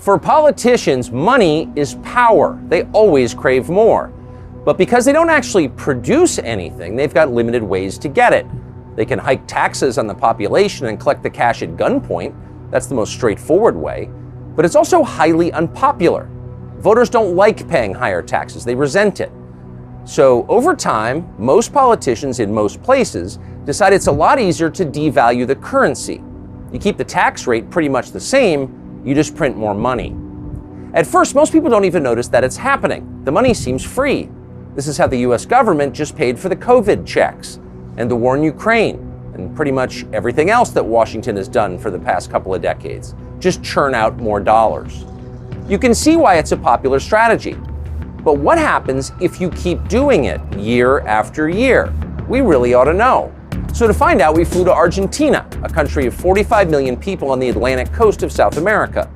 For politicians, money is power. They always crave more. But because they don't actually produce anything, they've got limited ways to get it. They can hike taxes on the population and collect the cash at gunpoint. That's the most straightforward way. But it's also highly unpopular. Voters don't like paying higher taxes. They resent it. So over time, most politicians in most places decide it's a lot easier to devalue the currency. You keep the tax rate pretty much the same, you just print more money. At first, most people don't even notice that it's happening. The money seems free. This is how the US government just paid for the COVID checks and the war in Ukraine and pretty much everything else that Washington has done for the past couple of decades. Just churn out more dollars. You can see why it's a popular strategy. But what happens if you keep doing it year after year? We really ought to know. So to find out, we flew to Argentina, a country of 45 million people on the Atlantic coast of South America.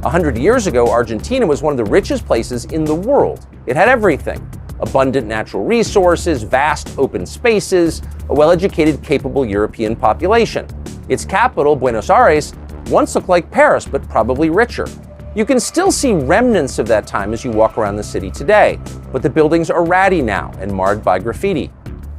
100 years ago, Argentina was one of the richest places in the world. It had everything: abundant natural resources, vast open spaces, a well-educated, capable European population. Its capital, Buenos Aires, once looked like Paris, but probably richer. You can still see remnants of that time as you walk around the city today, but the buildings are ratty now and marred by graffiti.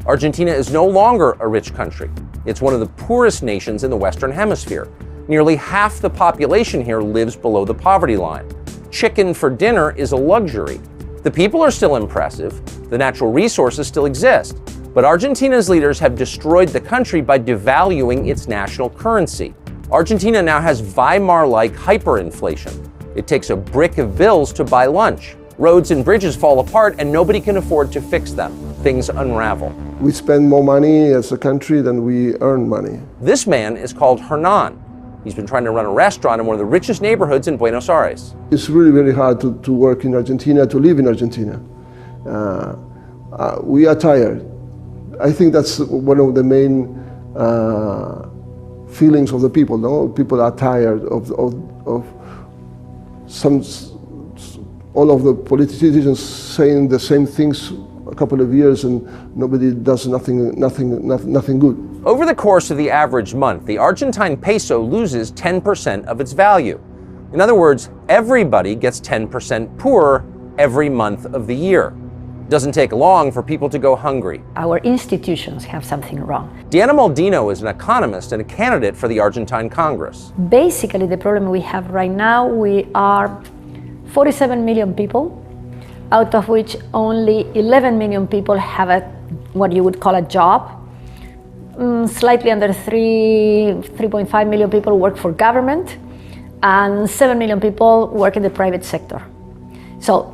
Argentina is no longer a rich country. It's one of the poorest nations in the Western Hemisphere. Nearly half the population here lives below the poverty line. Chicken for dinner is a luxury. The people are still impressive. The natural resources still exist. But Argentina's leaders have destroyed the country by devaluing its national currency. Argentina now has Weimar-like hyperinflation. It takes a brick of bills to buy lunch. Roads and bridges fall apart and nobody can afford to fix them. Things unravel. We spend more money as a country than we earn money. This man is called Hernan. He's been trying to run a restaurant in one of the richest neighborhoods in Buenos Aires. It's really very hard to work in Argentina, to live in Argentina. We are tired. I think that's one of the main feelings of the people. No, people are tired of all of the politicians saying the same things a couple of years and nobody does nothing good. Over the course of the average month, the Argentine peso loses 10% of its value. In other words, everybody gets 10% poorer every month of the year. It doesn't take long for people to go hungry. Our institutions have something wrong. Diana Maldino is an economist and a candidate for the Argentine Congress. Basically, the problem we have right now, we are 47 million people, out of which only 11 million people have what you would call a job. Slightly under 3.5 million people work for government, and 7 million people work in the private sector. So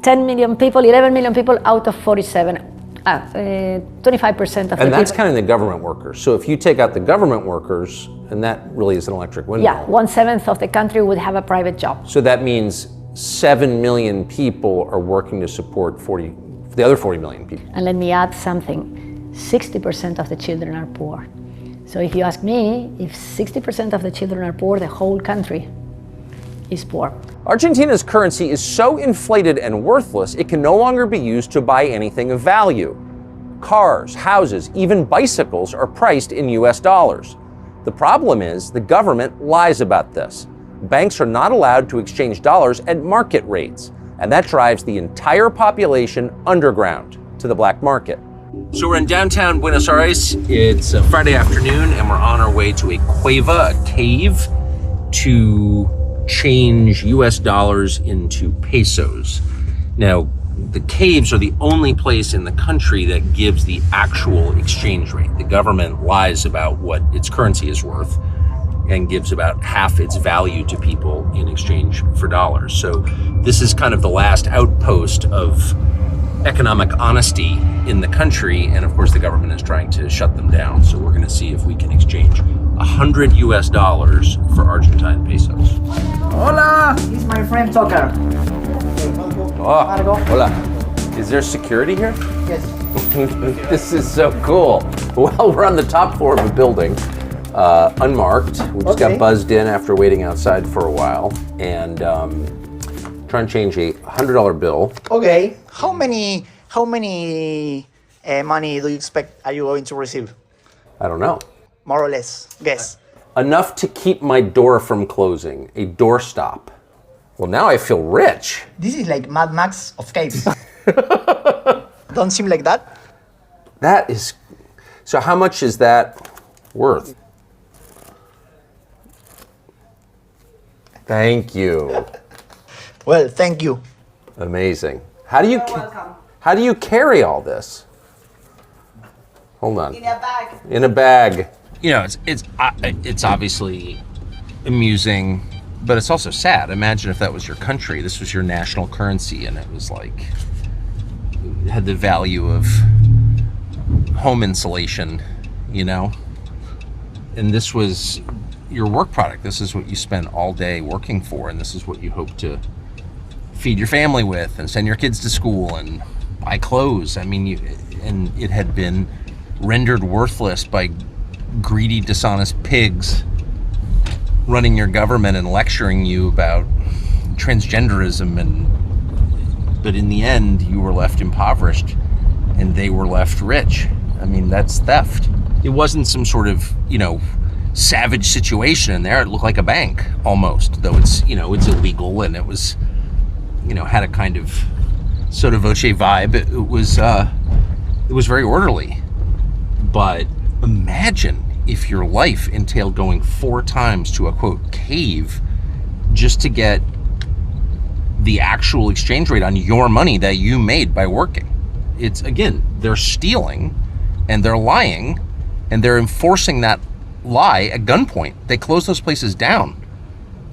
10 million people, 11 million people out of 47, 25% of the And that's people. counting the government workers. So if you take out the government workers, and that really is an electric window. Yeah, 1/7 of the country would have a private job. So that means 7 million people are working to support the other 40 million people. And let me add something. 60% of the children are poor. So if you ask me, if 60% of the children are poor, the whole country is poor. Argentina's currency is so inflated and worthless, it can no longer be used to buy anything of value. Cars, houses, even bicycles are priced in US dollars. The problem is the government lies about this. Banks are not allowed to exchange dollars at market rates, and that drives the entire population underground to the black market. So we're in downtown Buenos Aires. It's a Friday afternoon and we're on our way to a cueva, a cave, to change US dollars into pesos. Now, the caves are the only place in the country that gives the actual exchange rate. The government lies about what its currency is worth and gives about half its value to people in exchange for dollars. So this is kind of the last outpost of economic honesty in the country, and of course the government is trying to shut them down. So we're gonna see if we can exchange 100 US dollars for Argentine pesos. Hola! He's my friend Tucker. Oh, hola. Is there security here? Yes. This is so cool. Well, we're on the top floor of a building, unmarked. We just got buzzed in after waiting outside for a while, and trying to change a $100 bill. Okay. How many money do you expect are you going to receive? I don't know. More or less. Guess. Enough to keep my door from closing. A doorstop. Well, now I feel rich. This is like Mad Max of caves. Don't seem like that? That is, so how much is that worth? Thank you. Well, thank you. Amazing. How do you carry all this? Hold on. In a bag. In a bag. You know, it's obviously amusing, but it's also sad. Imagine if that was your country, this was your national currency, and it was like, it had the value of home insulation, you know? And this was your work product. This is what you spent all day working for, and this is what you hope to feed your family with and send your kids to school and buy clothes. I mean, and it had been rendered worthless by greedy, dishonest pigs running your government and lecturing you about transgenderism, but in the end you were left impoverished and they were left rich. I mean, that's theft. It wasn't some sort of, savage situation in there. It looked like a bank almost, though it's illegal, and it was, had a kind of sotto voce vibe. It was very orderly. But imagine if your life entailed going 4 times to a quote cave just to get the actual exchange rate on your money that you made by working. It's, again, they're stealing and they're lying and they're enforcing that lie at gunpoint. They close those places down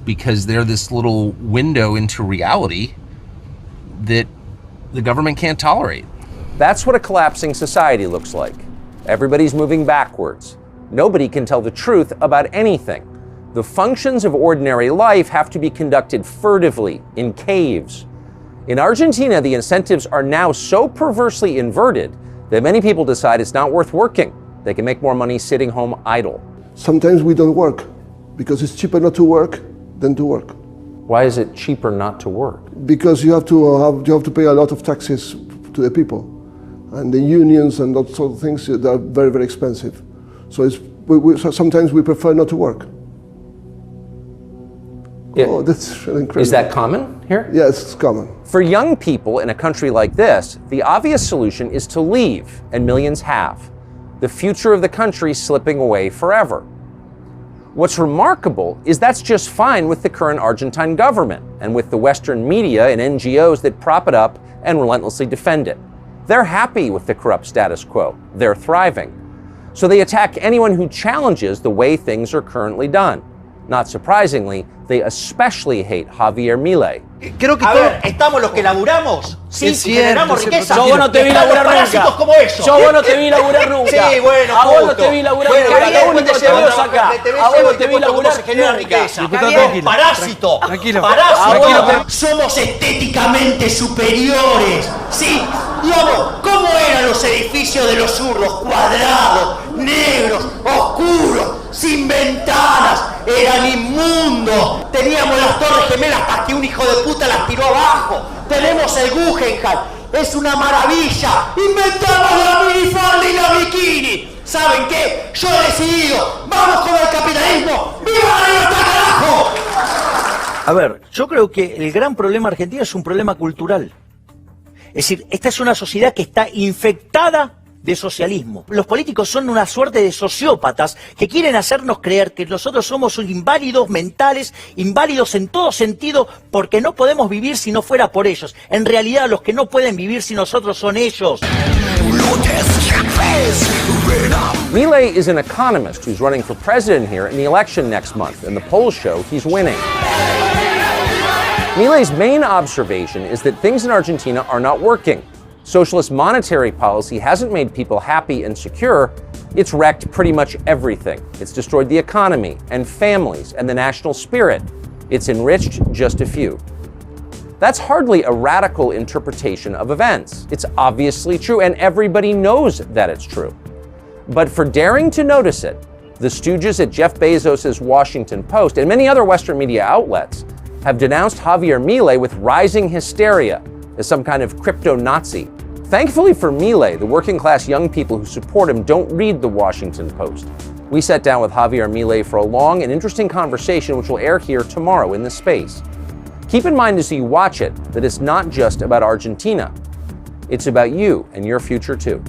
because they're this little window into reality that the government can't tolerate. That's what a collapsing society looks like. Everybody's moving backwards. Nobody can tell the truth about anything. The functions of ordinary life have to be conducted furtively in caves. In Argentina, the incentives are now so perversely inverted that many people decide it's not worth working. They can make more money sitting home idle. Sometimes we don't work because it's cheaper not to work than to work. Why is it cheaper not to work? Because you have to pay a lot of taxes to the people, and the unions and that sort of things that are very, very expensive. So sometimes we prefer not to work. Yeah. Oh, that's really incredible. Is that common here? Yes, it's common. For young people in a country like this, the obvious solution is to leave, and millions have. The future of the country slipping away forever. What's remarkable is that's just fine with the current Argentine government and with the Western media and NGOs that prop it up and relentlessly defend it. They're happy with the corrupt status quo. They're thriving. So they attack anyone who challenges the way things are currently done. Not surprisingly, they especially hate Javier Milei. Creo que A ver, estamos los que laburamos, sí, Es que generamos cierto, riqueza. yo Están no los te vi laburar parásitos nunca. como eso. Yo no te vi laburar nunca. Sí, bueno, a vos no justo. te vi laburar Bueno, nunca. Javier, Lo único que te veo es acá. A vos no te vi laburar se genera nunca. riqueza. Diputado, Javier, tranquilo. parásito. Tranquilo. Parásito. Somos estéticamente superiores. Sí, digamos, ¿cómo eran los edificios de los zurdos? Cuadrados, negros, oscuros, sin ventanas. Eran inmundos. Teníamos las Torres Gemelas hasta que un hijo de puta las tiró abajo. Tenemos el Guggenheim. Es una maravilla. Inventamos la minifalda y la bikini. ¿Saben qué? Yo he decidido. Vamos con el capitalismo. ¡Viva la libertad, carajo! A ver, yo creo que el gran problema argentino es un problema cultural. Es decir, esta es una sociedad que está infectada de socialismo. Los políticos son una suerte de sociópatas que quieren hacernos creer que nosotros somos inválidos mentales, inválidos en todo sentido, porque no podemos vivir si no fuera por ellos. En realidad, los que no pueden vivir sin nosotros son ellos. Milei is an economist who's running for president here in the election next month, and the polls show he's winning. Milei's main observation is that things in Argentina are not working. Socialist monetary policy hasn't made people happy and secure. It's wrecked pretty much everything. It's destroyed the economy and families and the national spirit. It's enriched just a few. That's hardly a radical interpretation of events. It's obviously true, and everybody knows that it's true. But for daring to notice it, the stooges at Jeff Bezos' Washington Post and many other Western media outlets have denounced Javier Milei with rising hysteria as some kind of crypto-Nazi. Thankfully for Milei, the working-class young people who support him don't read the Washington Post. We sat down with Javier Milei for a long and interesting conversation which will air here tomorrow in this space. Keep in mind as you watch it that it's not just about Argentina. It's about you and your future too.